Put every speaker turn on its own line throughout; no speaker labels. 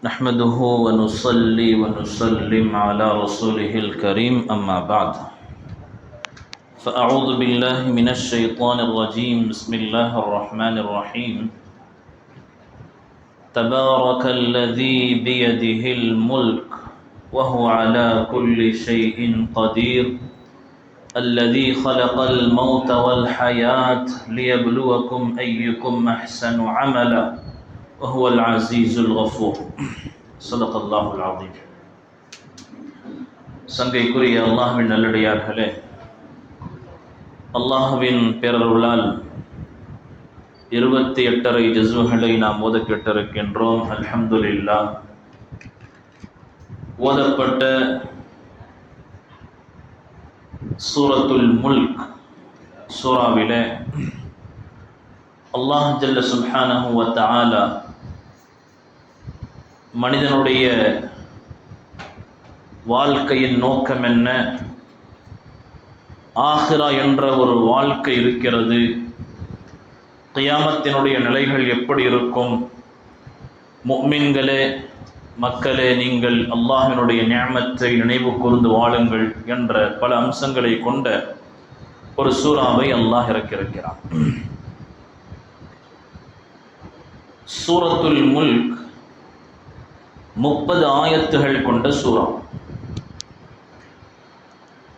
نحمده ونصلي ونسلم على رسوله الكريم أما بعد فأعوذ بالله من الشيطان الرجيم بسم الله الرحمن الرحيم تبارك الذي بيده الملك وهو على كل شيء قدير الذي خلق الموت والحياة ليبلوكم أيكم أحسن عملا وهو العزيز الغفور صدق الله العظيم. சங்கைக்குரிய அல்லாஹ்வின் நல்லடியார்களே, அல்லாஹ்வின் பேரருளால் 28 ஜுஸ்களை நாம் ஓத கேட்டிருக்கின்றோம். அல்ஹம்துலில்லாஹ். ஓதப்பட்ட சூரத்துல் முல்க் சூராவிலே அல்லாஹ் ஜல்ல சுப்ஹானஹு வ தஆலா மனிதனுடைய வாழ்க்கையின் நோக்கம் என்ன, ஆஹிரா என்ற ஒரு வாழ்க்கை இருக்கிறது, கியாமத்தினுடைய நிலைகள் எப்படி இருக்கும், முஃமின்களே மக்களே நீங்கள் அல்லாஹ்வினுடைய நிஅமத்தை நினைவு கூர்ந்து வாழுங்கள் என்ற பல அம்சங்களை கொண்ட ஒரு சூறாவை அல்லாஹ் இறக்கியிருக்கிறான். சூரத்துல் முல்க் 30 ஆயத்துகள் கொண்ட சூரா.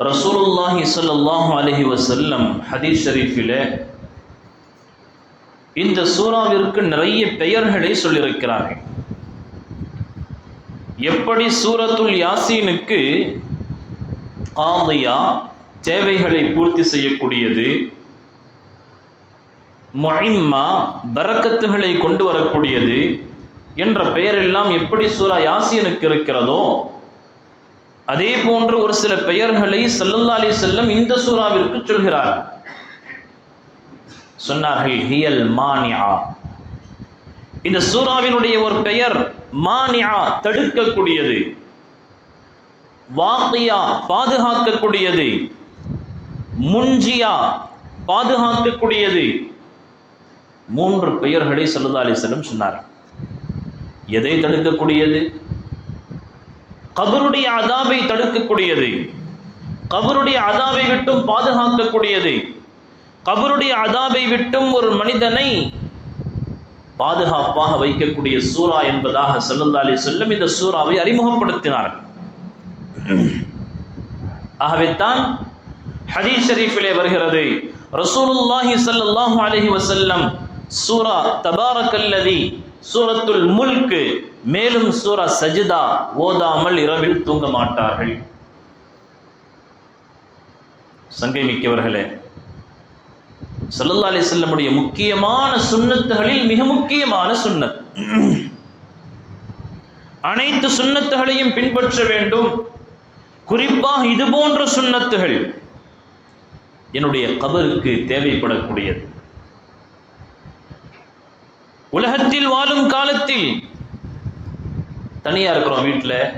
ரசூலுல்லாஹி ஸல்லல்லாஹு அலைஹி வஸல்லம் ஹதீஸ் ஷரீஃபிலே இந்த சூறாவிற்கு நிறைய பெயர்களை சொல்லியிருக்கிறார்கள். எப்படி சூரத்துல் யாசீனுக்கு காதியா தேவைகளை பூர்த்தி செய்யக்கூடியது, முஇம்மா பரக்கத்துகளை கொண்டு வரக்கூடியது என்ற பெயரெல்லாம் எப்படி சூரா யாசீனுக்கு இருக்கிறதோ, அதே போன்று ஒரு சில பெயர்களை ஸல்லல்லாஹு அலைஹி வஸல்லம் இந்த சூறாவிற்கு சொல்கிறார். சொன்னார்கள் ஹியல் மானிஆ. இந்த சூறாவினுடைய ஒரு பெயர் மானிஆ, தடுக்கக்கூடியது, வாகியா பாதுகாக்கக்கூடியது, முன்ஜியா பாதுகாக்கக்கூடியது. 3 பெயர்களை ஸல்லல்லாஹு அலைஹி வஸல்லம் சொன்னார். எதை தடுக்கக்கூடியது? கபருடைய அதாபை தடுக்கக்கூடியது, கபருடைய அதாபை விட்டும் பாதுகாக்கக்கூடியது, கபருடைய அதாபை விட்டும் ஒரு மனிதனை பாதுகாப்பாக வைக்கக்கூடிய சூரா என்பதாக ஸல்லல்லாஹு அலைஹி வஸல்லம் இந்த சூராவை அறிமுகப்படுத்தினார். ஆகவே தான் ஹதீஸ் ஷரீஃபிலே வருகிறது, ரசூலுல்லாஹி ஸல்லல்லாஹு அலைஹி வஸல்லம் சூரா தபாரக்கல்லதி சூரத்துல் முல்க் மேலும் சூரா சஜ்தா ஓதாமல் இரவில் தூங்க மாட்டார்கள். சங்கை மிக்கவர்களே, ஸல்லல்லாஹு அலைஹி வஸல்லமுடைய முக்கியமான சுன்னத்துகளில் மிக முக்கியமான சுன்னத், அனைத்து சுன்னத்துகளையும் பின்பற்ற வேண்டும். குறிப்பாக இது போன்ற சுன்னத்துகள் என்னுடைய கபருக்கு தேவைப்படக்கூடியது. உலகத்தில் வாழும் காலத்தில் தனியா இருக்கிறோம், வீட்டில்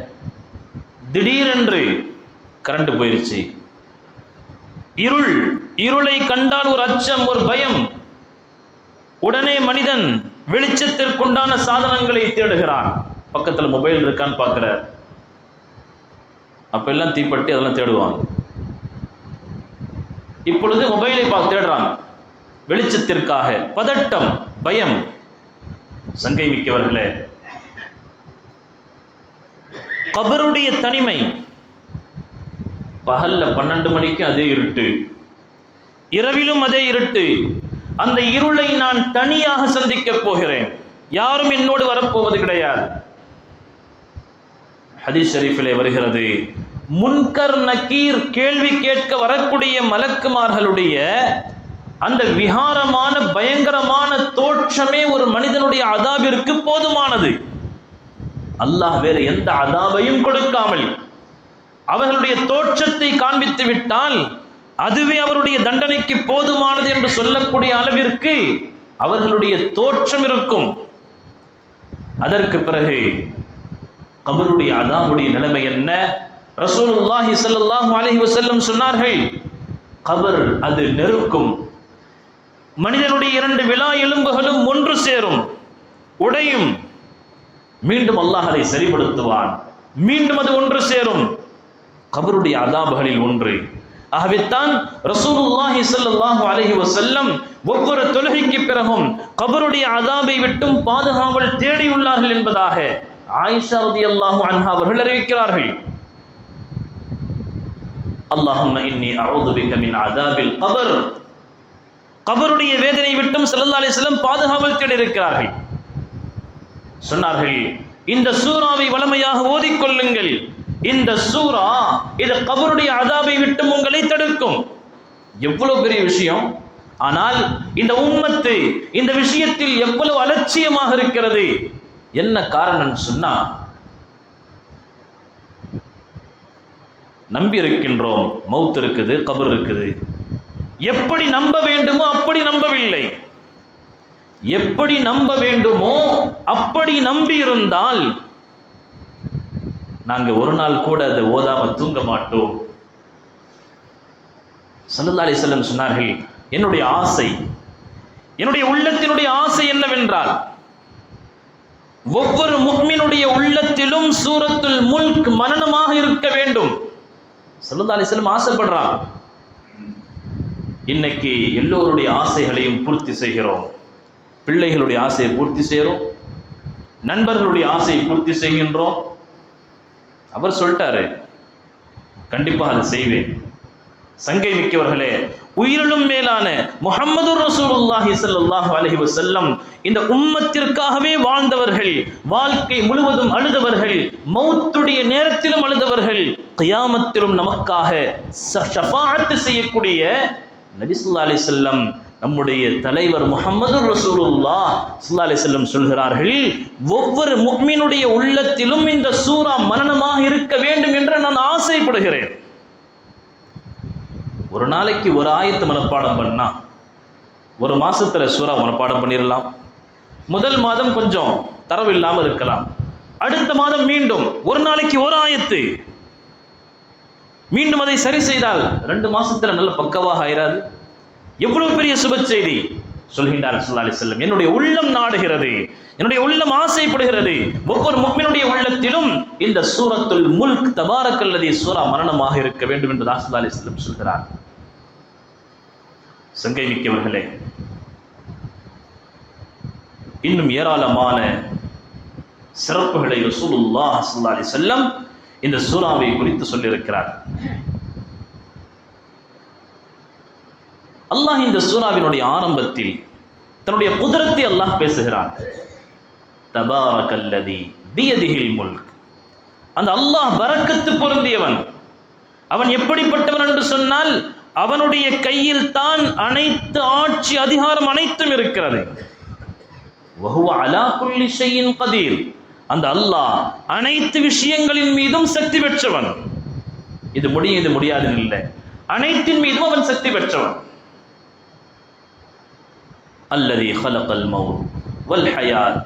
திடீரென்று கரண்ட் போயிருச்சு, இருளை கண்டால் ஒரு அச்சம், ஒரு பயம். உடனே மனிதன் வெளிச்சத்திற்குண்டான சாதனங்களை தேடுகிறான். பக்கத்தில் மொபைல் இருக்கான்னு பார்க்கிறார். அப்ப எல்லாம் தீப்பட்டி அதெல்லாம் தேடுவாங்க. இப்பொழுது மொபைலை தேடுறாங்க வெளிச்சத்திற்காக. பதட்டம், பயம். சங்கை மிக்கவர்களே, கபருடைய தனிமை. பகல்ல 12 மணிக்கு அதே இருட்டு, இரவிலும் அதே இருட்டு. அந்த இருளை நான் தனியாக சந்திக்க போகிறேன், யாரும் என்னோடு வரப்போவது கிடையாது. ஹதீஸ் ஷரீஃபிலே வருகிறது, முன்கர் நக்கீர் கேள்வி கேட்க வரக்கூடிய மலக்குமார்களுடைய அந்த விகாரமான பயங்கரமான தோற்றமே ஒரு மனிதனுடைய அதாபிற்கு போதுமானது. அல்லாஹ் வேறு எந்த அதாபையும் கொடுக்காமல் அவர்களுடைய தோற்றத்தை காண்பித்து விட்டால் அதுவே அவருடைய தண்டனைக்கு போதுமானது என்று சொல்லக்கூடிய அளவிற்கு அவர்களுடைய தோற்றம் இருக்கும். அதற்கு பிறகு கபருடைய அதாபுடைய நிலைமை என்ன? ரசூலுல்லாஹி ஸல்லல்லாஹு அலைஹி வஸல்லம் சொன்னார்கள், கபர் அது நெருக்கும். மனிதனுடைய 2 விலா எலும்புகளும் ஒன்று சேரும், உடையும். மீண்டும் அல்லாஹ் அதை சரிப்படுத்துவான், மீண்டும் அது ஒன்று சேரும். கபருடைய அதாபுகளில் ஒன்று. ஆகவேத்தான் ரசூலுல்லாஹி ஸல்லல்லாஹு அலைஹி வஸல்லம் ஒவ்வொரு தொழுகைக்கு பிறகும் கபருடைய அதாபை விட்டும் பாதுகாவல் தேடியுள்ளார்கள் என்பதாக ஆயிஷா ரலியல்லாஹு அன்ஹா அவர்கள் அறிவிக்கிறார்கள். அல்லாஹும்ம இன்னி அஊது பிக மின் அதாபில் கபர், கபருடைய வேதனை விட்டும் ஸல்லல்லாஹு அலைஹி வஸல்லம் பாதுகாவல் தேடி இருக்கிறார்கள். சொன்னார்கள், இந்த சூராவை வளமையாக ஓதிக்கொள்ளுங்கள், இந்த சூரா இது கபருடைய அதாபை விட்டும் உங்களை தடுக்கும். எவ்வளவு பெரிய விஷயம்! ஆனால் இந்த உம்மத்து இந்த விஷயத்தில் எவ்வளவு அலட்சியமாக இருக்கிறது. என்ன காரணம் சொன்னா, நம்பி இருக்கின்றோம் மௌத் இருக்குது, கபர் இருக்குது, எப்படி நம்ப வேண்டுமோ அப்படி நம்பவில்லை. எப்படி நம்ப வேண்டுமோ அப்படி நம்பி இருந்தால் நாங்க ஒரு நாள் கூட அதை ஓதாம தூங்க மாட்டோம். ஸல்லல்லாஹு அலைஹி வஸல்லம் சொன்னார்கள், என்னுடைய ஆசை, என்னுடைய உள்ளத்தினுடைய ஆசை என்னவென்றால் ஒவ்வொரு முஃமினுடைய உள்ளத்திலும் சூரத்துல் முல்க் மனனமாக இருக்க வேண்டும். ஸல்லல்லாஹு அலைஹி வஸல்லம் ஆசைப்படுறாங்க. இன்னைக்கு எல்லோருடைய ஆசைகளையும் பூர்த்தி செய்கிறோம். பிள்ளைகளுடைய ஆசையை பூர்த்தி செய்கிறோம், நண்பர்களுடைய ஆசையை பூர்த்தி செய்கின்றோம். அவர் சொல்லிட்டாரு, கண்டிப்பாக அதை செய்வேன். சங்கை மிக்கவர்களே, உயிரிலும் மேலான முஹம்மது ரசூலுல்லாஹி ஸல்லல்லாஹு அலைஹி வஸல்லம் இந்த உம்மத்திற்காகவே வாழ்ந்தவர்கள், வாழ்க்கை முழுவதும் அழுதவர்கள், மௌத்துடைய நேரத்திலும் அழுதவர்கள், கியாமத்திலும் நமக்காக ஷஃபாஅத் செய்யக்கூடிய நபி ஸல்லல்லாஹு அலைஹி வஸல்லம் நம்முடைய தலைவர் முஹம்மது ரசூலுல்லாஹ் ஸல்லல்லாஹு அலைஹி வஸல்லம் சொல்கிறார்கள், ஒவ்வொரு முஃமினுடைய உள்ளத்திலும் இந்த சூரா மனனமாக இருக்க வேண்டும் என்று நான் ஆசைப்படுகிறேன். ஒரு நாளைக்கு ஒரு ஆயத்து மனப்பாடம் பண்ணா ஒரு மாசத்துல சூரா மனப்பாடம் பண்ணிடலாம். முதல் மாதம் கொஞ்சம் தரவு இல்லாமல் இருக்கலாம், அடுத்த மாதம் மீண்டும் ஒரு நாளைக்கு ஒரு ஆயத்து, மீண்டும் அதை சரி செய்தால் 2 மாசத்துல நல்ல பக்கவாக ஆயிராது. எவ்வளவு பெரிய சுப செய்தி சொல்கின்றார் ஸல்லல்லாஹு அலைஹி வஸல்லம். என்னுடைய உள்ளம் நாடுகிறது, என்னுடைய உள்ளம் ஆசைப்படுகிறது, ஒவ்வொரு முஃமினுடைய உள்ளத்திலும் இந்த சூரத்துல் முல்க் தபாரக்கல்லதி சூரா மரணமாக இருக்க வேண்டும் என்று ஸல்லல்லாஹு அலைஹி வஸல்லம் சொல்கிறார். சங்கை மிக்கவர்களே, இன்னும் ஏராளமான சிறப்புகளை ரசூலுல்லாஹ் ஸல்லல்லாஹு அலைஹி வஸல்லம் இந்த சூராவை குறித்து சொல்லியிருக்கிறார். அல்லாஹ் இந்த சூராவினுடைய ஆரம்பத்தில் தன்னுடைய குதிரத்தை அல்லாஹ் பேசுகிறான். தபாரக்கல்லதி பியதிஹில் முல்க். அந்த அல்லாஹ் பரக்கத்து பொருந்தியவன். அவன் எப்படிப்பட்டவன் என்று சொன்னால், அவனுடைய கையில் தான் அனைத்து ஆட்சி அதிகாரம் அனைத்தும் இருக்கிறது. வஹுவ அலா குல்லி ஷைஇன் கதீர். அந்த அல்லாஹ் அனைத்து விஷயங்களின் மீதும் சக்தி பெற்றவன். இது முடியும், இது முடியாது இல்லை, அனைத்தின் மீதும் அவன் சக்தி பெற்றவன். அல்லதி ஹலகல் மௌத் வல் ஹயாத்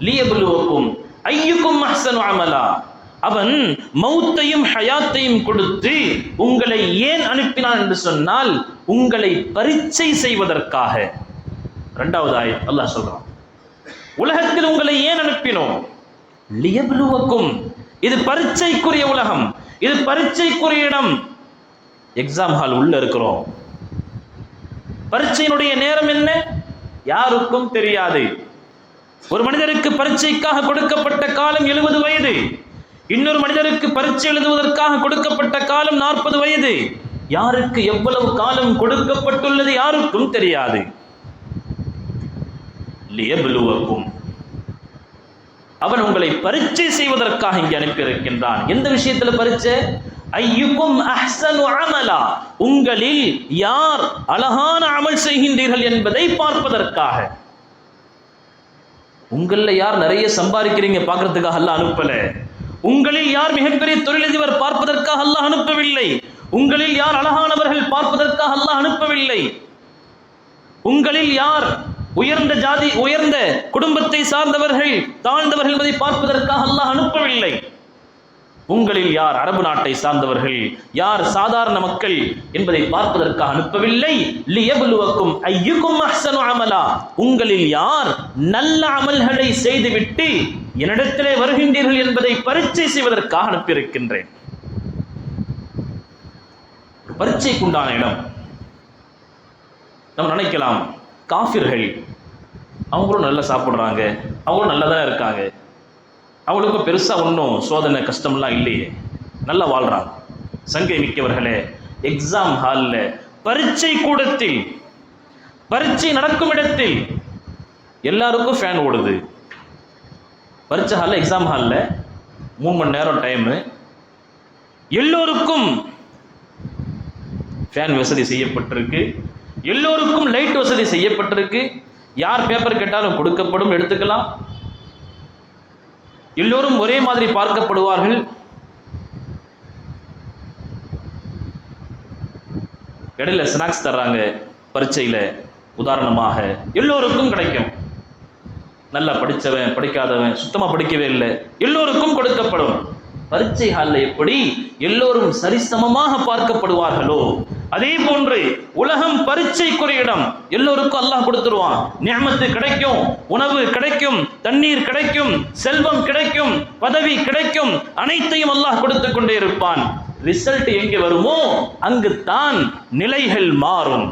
லியப்லுவக்கும் அய்யுக்கும் அஹ்ஸனு அமலா. அவன் மௌத்தையும் ஹயாத்தையும் கொடுத்து உங்களை ஏன் அனுப்பினான் என்று சொன்னால், உங்களை பரீட்சை செய்வதற்காக. 2வது ஆயத் அல்லாஹ் சொல்றான், உலகத்தில் உங்களை ஏன் அனுப்பினோம்? லியப்லுவக்கும். இது பரீட்சைக்குரிய உலகம், இது பரீட்சைக்குரிய இடம். எக்ஸாம் ஹால் உள்ள இருக்கிறோம். பரீட்சையினுடைய நேரம் என்ன யாருக்கும் தெரியாது. ஒரு மனிதருக்கு பரீட்சைக்காக கொடுக்கப்பட்ட காலம் 70 வயது, இன்னொரு மனிதருக்கு பரீட்சை எழுதுவதற்காக கொடுக்கப்பட்ட காலம் 40 வயது. யாருக்கு எவ்வளவு காலம் கொடுக்கப்பட்டுள்ளது யாருக்கும் தெரியாது. லியப்லுவக்கும். அவன் உங்களை பரீட்சை செய்வதற்காக இங்கே அனுப்பியிருக்கின்றான். எந்த விஷயத்துல பரீட்சை? ஐயுக்கும் அஹ்ஸனு அமலா. உங்களில் யார் அழகான அமல் செய்கின்றீர்கள் என்பதை பார்ப்பதற்காக. உங்கள யார் நிறைய சம்பாதிக்கிறீங்க பார்க்கறதுக்காக அல்லாஹ் அனுப்பல. உங்களில் யார் மிகப்பெரிய தொழிலதிபர் பார்ப்பதற்காக அல்லாஹ் அனுப்பவில்லை. உங்களில் யார் அழகானவர்கள் பார்ப்பதற்காக அல்லாஹ் அனுப்பவில்லை. உங்களில் யார் உயர்ந்த ஜாதி, உயர்ந்த குடும்பத்தை சார்ந்தவர்கள், தாழ்ந்தவர்கள் என்பதை பார்ப்பதற்காக அல்லாஹ் அனுப்பவில்லை. உங்களில் யார் அரபு நாட்டை சார்ந்தவர்கள், யார் சாதாரண மக்கள் என்பதை பார்ப்பதற்காக அனுப்பவில்லை. லியப்லுவக்கும் அய்யுக்கும் அஹ்ஸனு அமலா. உங்களில் யார் நல்ல அமல்களை செய்துவிட்டு என்னிடத்திலே வருகின்றீர்கள் என்பதை பரீட்சை செய்வதற்காக அனுப்பியிருக்கின்றேன். பரீட்சைக்குண்டான இடம். நம்ம நினைக்கலாம், காஃபிர்கள் அவங்களும் நல்லா சாப்பிட்றாங்க, அவங்களும் நல்லா தான் இருக்காங்க, அவங்களுக்கும் பெருசாக ஒன்றும் சோதனை கஷ்டம்லாம் இல்லையே, நல்லா வாழ்றாங்க. சங்கை மிக்கவர்களே, எக்ஸாம் ஹாலில், பரீட்சை கூடத்தில், பரீட்சை நடக்கும் இடத்தில் எல்லாருக்கும் ஃபேன் ஓடுது. பரீட்சை ஹாலில், எக்ஸாம் ஹாலில் 3 மணி நேரம் டைமு, எல்லோருக்கும் ஃபேன் வசதி செய்யப்பட்டிருக்கு, எல்லோருக்கும் லைட் வசதி செய்யப்பட்டிருக்கு. யார் பேப்பர் கேட்டாலும் கொடுக்கப்படும், எடுத்துக்கலாம். எல்லோரும் ஒரே மாதிரி பார்க்கப்படுவார்கள். இடையில ஸ்நாக்ஸ் தர்றாங்க பரீட்சையில. உதாரணமாக எல்லோருக்கும் கிடைக்கும். நல்லா படித்தவன், படிக்காதவன், சுத்தமா படிக்கவே இல்லை, எல்லோருக்கும் கொடுக்கப்படும். பரீட்சை ஹாலில் எப்படி எல்லோரும் சரிசமமாக பார்க்கப்படுவார்களோ அதே போன்று உலகம் பரீட்சைக்குரிய இடம். எல்லோருக்கும் அல்லாஹ் கொடுத்துருவான். நிஅமத்து கிடைக்கும், உணவு கிடைக்கும், தண்ணீர் கிடைக்கும், செல்வம் கிடைக்கும், பதவி கிடைக்கும், அனைத்தையும் அல்லாஹ் கொடுத்து கொண்டே இருப்பான். ரிசல்ட் எங்கே வருமோ அங்குத்தான் நிலைகள் மாறும்.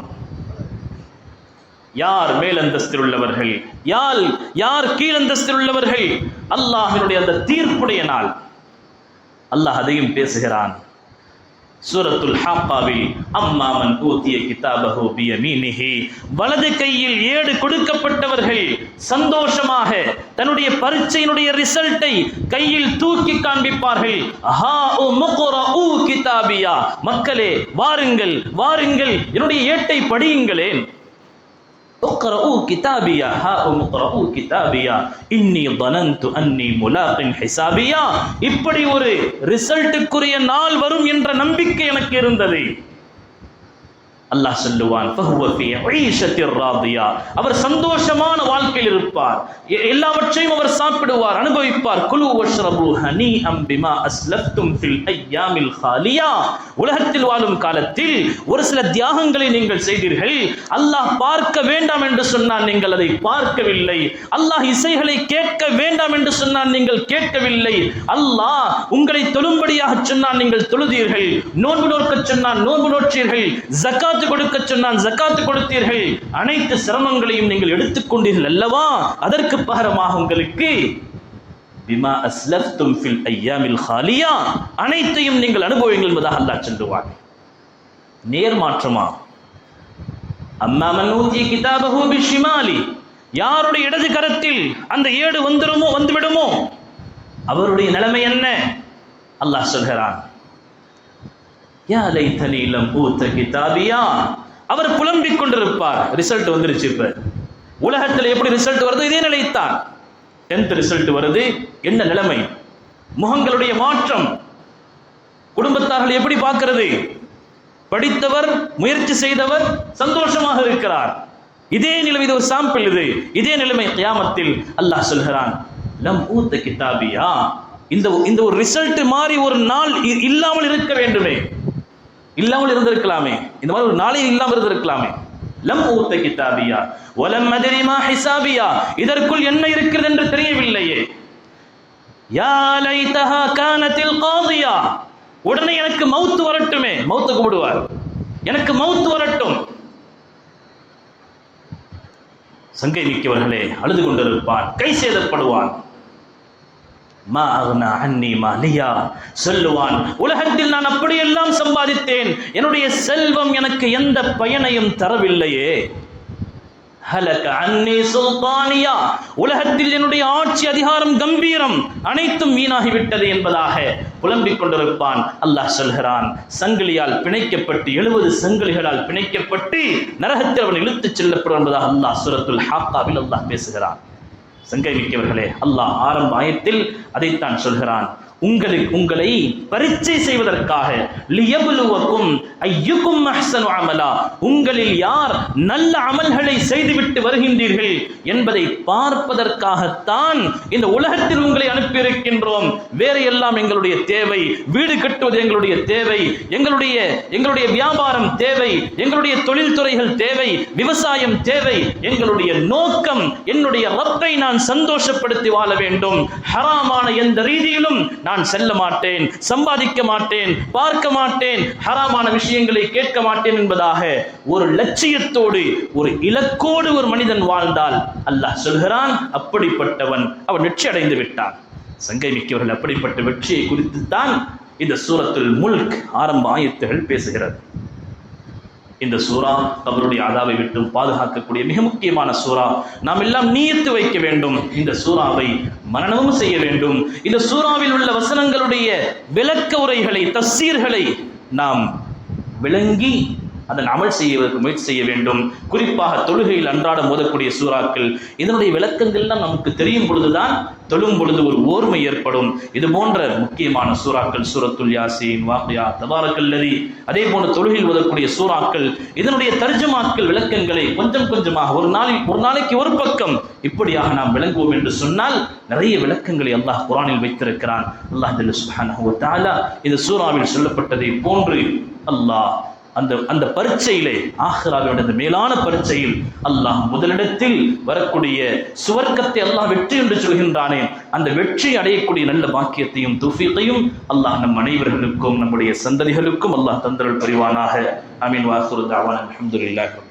யார் மேலந்தஸ்தில் உள்ளவர்கள், யார் கீழந்தஸ்தில் உள்ளவர்கள், அல்லாஹ்வினுடைய அந்த தீர்ப்புடைய நாள். அல்லாஹ் அதையும் பேசுகிறான். சூரத்துல் ஹாக்காவில் அம்மா மன் ஊதிய கிதாபஹு பியமீனிஹி, வலது கையில் ஏடு கொடுக்கப்பட்டவர்கள் சந்தோஷமாக தன்னுடைய பரீட்சையினுடைய ரிசல்ட்டை கையில் தூக்கி காண்பிப்பார்கள். ஹா முக்ரஊ கிதாபியா, மக்களே வாருங்கள் வாருங்கள் என்னுடைய ஏட்டை படியுங்களேன். اقرؤوا كتابيا هاؤم اقرؤوا كتابيا اني ظننت اني ملاق حسابيا. இப்படி ஒரு ரிசல்ட்டுக்குரிய நாள் வரும் என்ற நம்பிக்கை எனக்கு இருந்தது. அல்லாஹ் சொல்லுவான், ஃபஹுவ ஃபீ ஈஷத்திர் ராதியா, அவர் சந்தோஷமான வாழ்க்கையில் இருப்பார், எல்லாவற்றையும் அவர் சாப்பிடுவார், அனுபவிப்பார். குலு வஷ்ரபு ஹனீஅம் பிமா அஸ்லஃப்தும் ஃபில் அய்யாமில் காலியா, உலகத்தில் வாழும் காலத்தில் ஒரு சில தியாகங்களை நீங்கள் செய்தீர்கள். அல்லாஹ் பார்க்க வேண்டாம் என்று சொன்னான், நீங்கள் அதை பார்க்கவில்லை. அல்லாஹ் இசைகளை கேட்க வேண்டாம் என்று சொன்னான், நீங்கள் கேட்கவில்லை. அல்லாஹ் உங்களை தொழும்படியாக சொன்னான், நீங்கள் தொழுதீர்கள். நோன்பு நோக்க சொன்னான், நோன்பு நோற்றீர்கள். ஜகாத் கொடுக்க சொன்னான், ஜகாத் கொடுத்தீர்கள். அனைத்து சிரமங்களையும் நீங்கள் எடுத்துக்கொண்டீர்கள் அல்லவா? அதற்கு பகரமாக உங்களுக்கு பிமா அஸ்லஃப்தும் ஃபில் அய்யாமில் காலியா, அனைத்தையும் நீங்கள் அனுபவிங்கள் என்பதாக அல்லாஹ் சொல்லுவார். நேர்மாற்றமா, அம்மா மன் ஊதிய கிதாபஹு பிஷிமாலி, யாருடைய இடது கரத்தில் அந்த ஏடு வந்துவிடுமோ அவருடைய நிலைமை என்ன? அல்லாஹ் சொல்கிறான், யா லைதனி லம் ஊத கிதாபியா, அவர் புலம்பிக் கொண்டிருப்பார். ரிசல்ட் வந்துருச்சு. இப்ப உலகத்தில் எப்படி ரிசல்ட் வருது, இதே நிலைத்தான். 10th ரிசல்ட் வருது, என்ன நிலைமை? முகங்களுடைய மாற்றம். குடும்பத்தார்கள் எப்படி பார்க்கிறது? படித்தவர், முயற்சி செய்தவர் சந்தோஷமாக இருக்கிறார். இதே நிலைமை, இது ஒரு சாம்பிள். இதே நிலைமை கியாமத்தில். அல்லாஹ் சொல்கிறான், லம் ஊத கிதாபியா, இந்த ஒரு ரிசல்ட் மாறி ஒரு நாள் இல்லாமல் இருக்க வேண்டுமே, இல்லாமல் இருந்திருக்கலாமே, இந்த மாதிரி ஒரு நாளே இல்லாமல் இருந்திருக்கலாமே. லம் ஊத கிதாபியா வலம் அத்ரி மா ஹிசாபியா, இதற்குள் என்ன இருக்கிறது என்று தெரியவில்லையே. யா லைதஹா கானத்தில் காதியா, உடனே எனக்கு மவுத் வரட்டுமே. மவுத் கூப்பிடுவார், எனக்கு மவுத் வரட்டும். சங்கை மிக்கவர்களே, அழுது கொண்டிருப்பான், கை சேதப்படுவான். மா அக்னா அன்னி மாலியா, சொல்லுவான், உலகத்தில் நான் அப்படியெல்லாம் சம்பாதித்தேன், என்னுடைய செல்வம் எனக்கு எந்த பயனையும் தரவில்லையே. ஹலக அன்னி சுல்தானியா, உலகத்தில் என்னுடைய ஆட்சி, அதிகாரம், கம்பீரம் அனைத்தும் வீணாகிவிட்டது என்பதாக புலம்பிக் கொண்டிருப்பான். அல்லாஹ் சொல்கிறான், சங்கிலியால் பிணைக்கப்பட்டு 70 சங்கிலிகளால் பிணைக்கப்பட்டு நரகத்தில் அவன் இழுத்துச் செல்லப்படும் என்பதாக அல்லாஹ் சூரத்துல் ஹாக்காவில் அல்லாஹ் பேசுகிறான். சங்கை மிக்கவர்களே, அல்லாஹ் ஆரம்ப ஆயத்தில் அதைத்தான் சொல்கிறான். உங்களை பரீட்சை செய்வதற்காக, லியப்லுவக்கும் அய்யுக்கும் அஹ்ஸனு அமலா, உங்களில் யார் நல்ல அமல்களை செய்துவிட்டு வருகின்றீர்கள் என்பதை பார்ப்பதற்காகத்தான் இந்த உலகத்தில் உங்களை அனுப்பியிருக்கின்றோம். வேறு எல்லாம் எங்களுடைய தேவை, வீடு கட்டுவது எங்களுடைய தேவை, எங்களுடைய வியாபாரம் தேவை, எங்களுடைய தொழில்துறைகள் தேவை, விவசாயம் தேவை. எங்களுடைய நோக்கம் என்னுடைய ரப்பை நான் சந்தோஷப்படுத்தி வாழ வேண்டும். ஹராமான எந்த ரீதியிலும் நான் செல்ல மாட்டேன், சம்பாதிக்க மாட்டேன், பார்க்க மாட்டேன், ஹராமான விஷயங்களை கேட்க மாட்டேன் என்பதாக ஒரு லட்சியத்தோடு ஒரு இலக்கோடு ஒரு மனிதன் வாழ்ந்தால் அல்லாஹ் சொல்கிறான், அப்படிப்பட்டவன் அவன் வெற்றி அடைந்து விட்டான். சங்கை மிக்கவர்கள் அப்படிப்பட்ட வெற்றியை குறித்துத்தான் இந்த சூரத்துல் முல்க் ஆரம்ப ஆயத்துகள் பேசுகிறது. இந்த சூரா கபருடைய அதாவை விட்டு பாதுகாக்கக்கூடிய மிக முக்கியமான சூரா. நாம் எல்லாம் நியத்து வைக்க வேண்டும், இந்த சூறாவை மனனமும் செய்ய வேண்டும். இந்த சூறாவில் உள்ள வசனங்களுடைய விளக்க உரைகளை, தஃசீர்களை நாம் விளங்கி அதன் அமல் செய்வதற்கு முயற்சி செய்ய வேண்டும். குறிப்பாக தொழுகையில் அன்றாடம் ஓதக்கூடிய சூறாக்கள், இதனுடைய விளக்கங்கள்லாம் நமக்கு தெரியும் பொழுதுதான் தொழும் பொழுது ஒரு ஓர்மை ஏற்படும். இது போன்ற முக்கியமான சூறாக்கள் சூரத்துல் யாசீன், வாக்கியா, தபாரக்கல்லதி, அதே போன்ற தொழுகையில் ஓதக்கூடிய சூறாக்கள், இதனுடைய தர்ஜமாக்கள், விளக்கங்களை கொஞ்சம் கொஞ்சமாக ஒரு நாளைக்கு ஒரு பக்கம் இப்படியாக நாம் விளங்குவோம் என்று சொன்னால் நிறைய விளக்கங்களை அல்லாஹ் குர்ஆனில் வைத்திருக்கிறான். அல்லாஹ் ஜல்ல சுப்ஹானஹு வ தஆலா இந்த சூறாவில் சொல்லப்பட்டதை போன்று அல்லாஹ் அந்த பரீட்சையிலே, ஆখিরাவின் அந்த மேலான பரீட்சையில் அல்லாஹ் முதலிடத்தில் வரக்கூடிய சுவர்க்கத்தை அல்லாஹ் வெற்றி என்று சொல்கின்றானே, அந்த வெற்றி அடையக்கூடிய நல்ல பாக்கியத்தையும் தௌஃபீகையும் அல்லாஹ் நம் அனைவர்களுக்கும் நம்முடைய சந்ததிகளுக்கும் அல்லாஹ் தந்தருள் புரிவானாக. ஆமீன். வாஹிரு தஅவானா அல்ஹம்துலில்லாஹி.